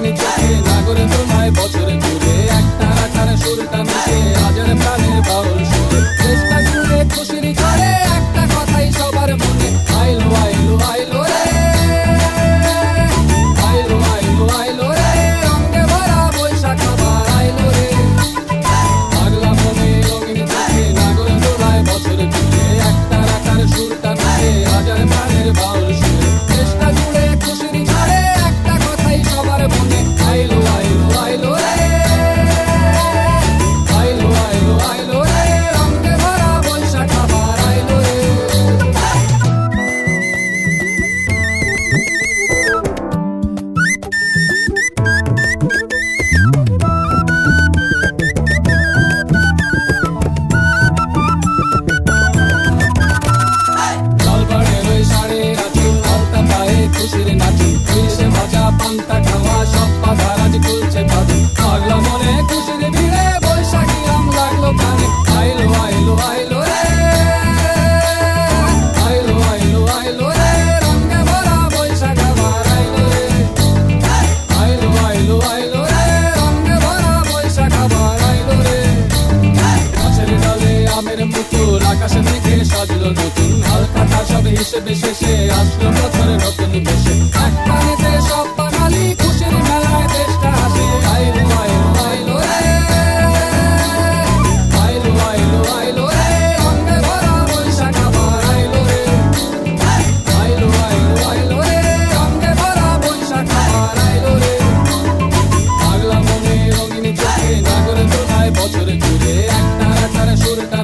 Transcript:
রঙিন চোখে নাগরের দোলায় বছর ঘুরে একটা রাখার সুরটা মিশে হাজার প্রাণের বাউল সুরে চেষ্টা জুড়ে খুশির ঝড়ে একটা কথাই সবার মনে আইলো আইলো আইলো রে আইলো আইলো আইলো রে রঙে ভরা বৈশাখ আবার আইলো রে পাগলা মনে রঙিন চোখে নাগরের দোলায় বছর ঘুরে একটা রাখার সুরটা মিশে হাজার প্রাণের বাউল সুরে চেষ্টা জুড়ে খুশির ঝড়ে একটা কথাই সবার মনে আইলো আইলো আইলো রে আইলো আইলো আইলো রে রঙে ভরা বৈশাখ আবার আইলো রে লালবাড়ের ওই শাড়ির আঁচল আলতা পায়ে খুশির নাচল ইলিশে ভাজা পান্তা খাওয়া সব পাধার আজ খুলছে বাদল পাগলা মনে খুশির ভিড়ে বৈশাখী রং লাগলো কানে আইলো আইলো আইলো রে আইলো আইলো আইলো রে রঙে ভরা বৈশাখ আবার আইলো রে আইলো আইলো আইলো রে রঙে ভরা বৈশাখ আবার আইলো রে গাছের ডালে আমের মুকুল আকাশে মেঘে সাজলো নতুন হালখাতা সব হিসেবে শেষে আসলো বছর নতুন বেশে এক পানিতে সব বাঙালি খুশির মেলায় দেশটা হাসে আইলো আইলো আইলো রে আইলো আইলো আইলো রে রঙে ভরা বৈশাখ আবার আইলো রে আইলো আইলো আইলো রে রঙে ভরা বৈশাখ আবার আইলো রে পাগলা মনে রঙিন চোখে নাগরের দোলায় বছর ঘুরে একটা রাখার সুরটা